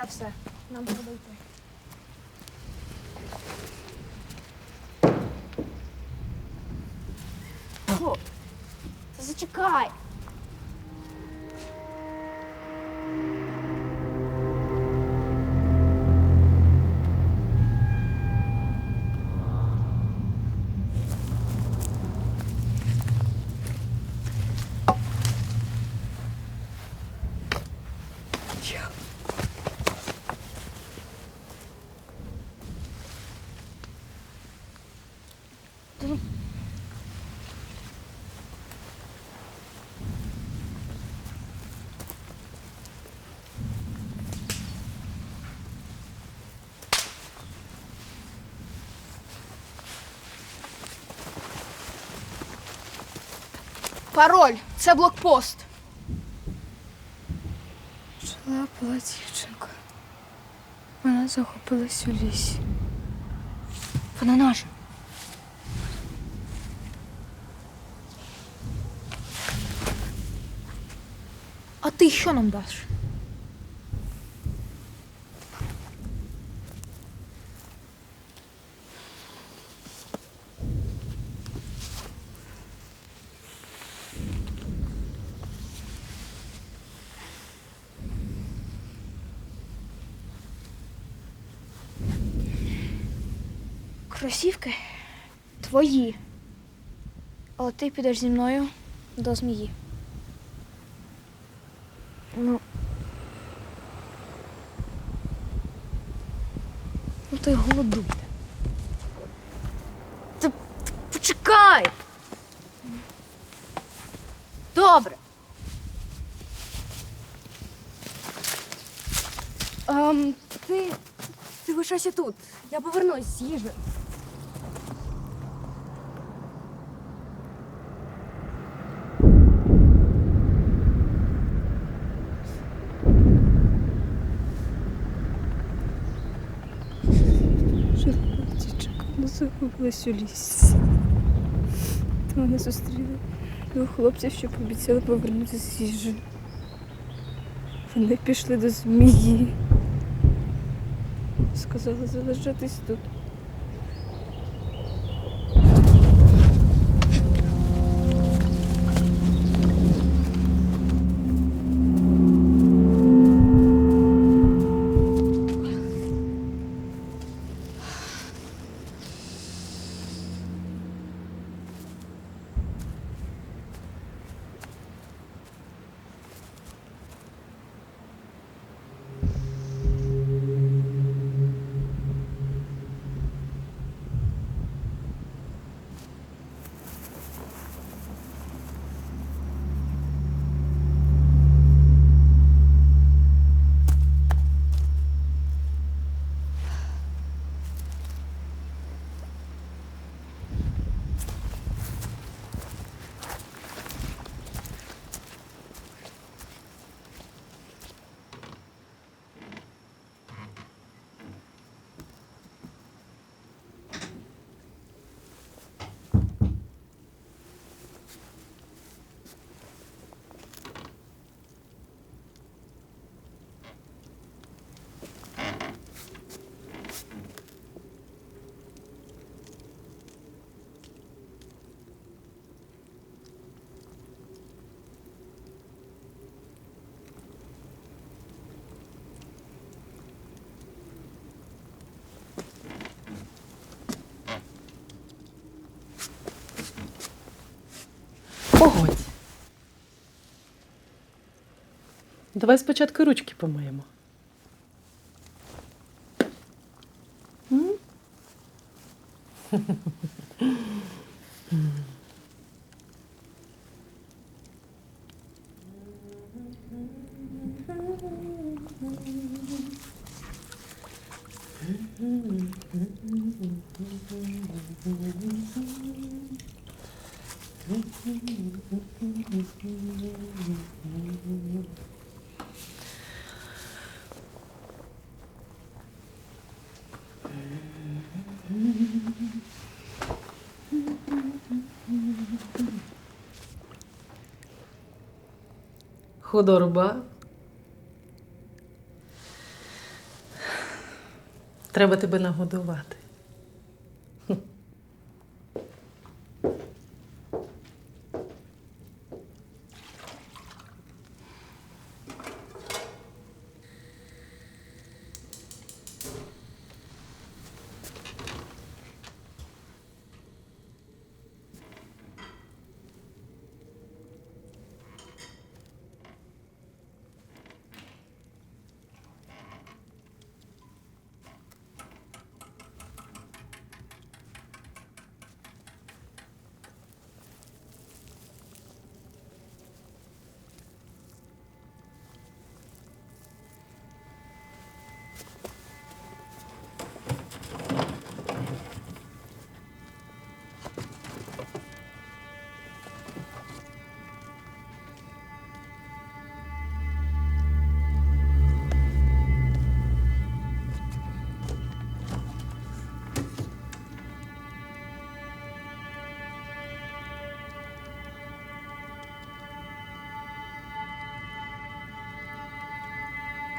все, нам треба йти. Фу, та зачекай. Пароль. Це блокпост. Жила була дівчинка. Вона захопилась у лісі. Вона наша. А ти що нам даш? Кросівки твої. Але ти підеш зі мною до змії. Ну ти голодуй. Ти почекай. Добре. Ти лишайся тут. Я повернусь з їжею. Жила дівчинка, вона загубилась у лісі. Та вони зустріли двох хлопців, що пообіцяли повернутися з їжею. Вони пішли до змії. Сказали залишатись тут. Погодь. Давай спочатку ручки помиємо. М? Худорба. Треба тебе нагодувати.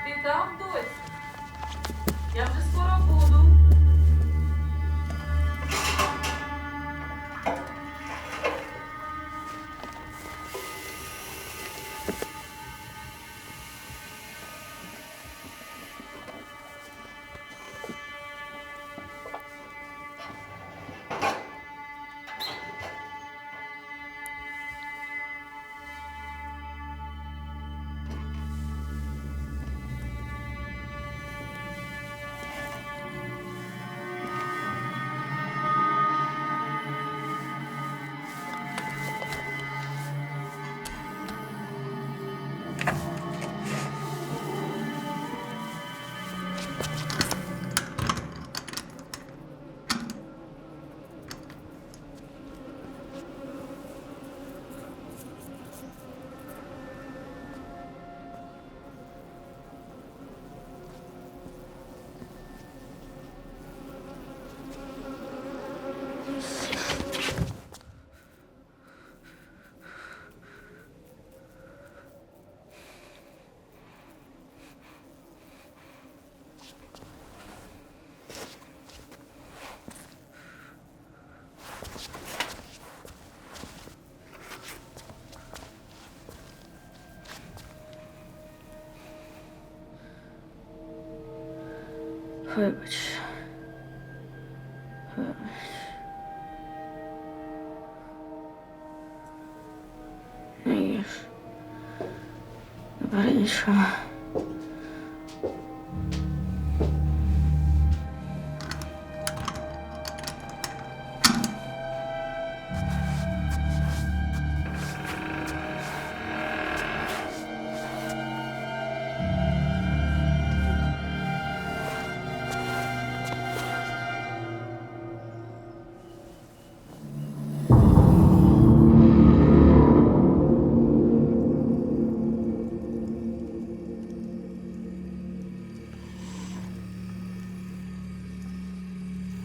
Ти там, дось? Я вже скоро буду. Вибач. Не їж. Не бери нічого.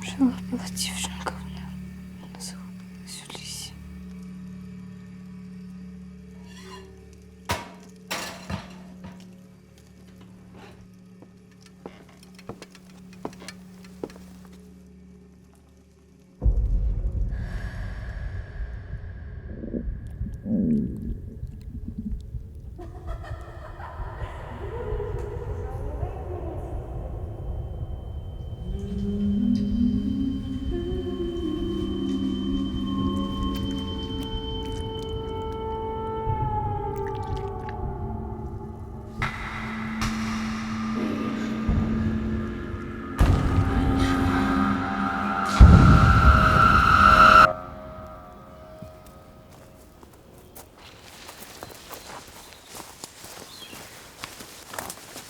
Жила була дівчинка, вона загубилась у лісі.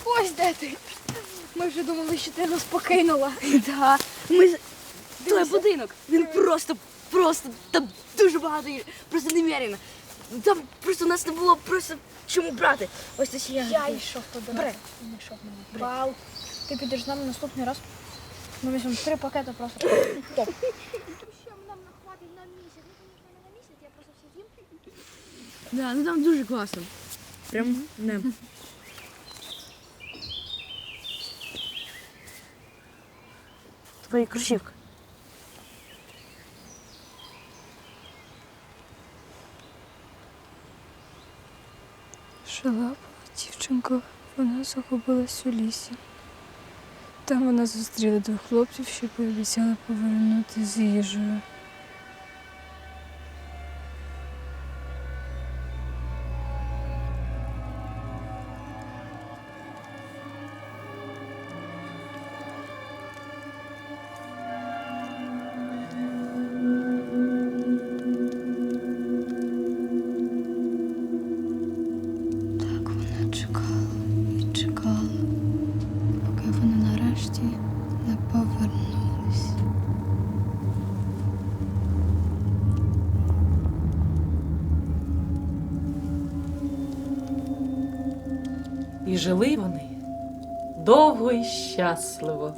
Ось де ти. Ми вже думали, що ти нас покинула. Да. Ми... Той будинок, він просто, там дуже багато їжі, просто немерено. Там просто у нас не було просто чому брати. Ось це ще Я йшов по дорозі. Не йшов мене. Бал. Ти підеш з нами наступний раз. Ми візьмемо 3 пакети просто. Топ. Що нам нахватить на місяць? Ну, звісно, не на місяць, я просто все з'їм. Да, ну там дуже класно. Прям не. твої кросівки. Шалапова дівчинка, вона загубилась у лісі. Там вона зустріла двох хлопців, що пообіцяли повернути з їжею. Так вона чекала і чекала, поки вони нарешті не повернулись. І жили вони довго і щасливо.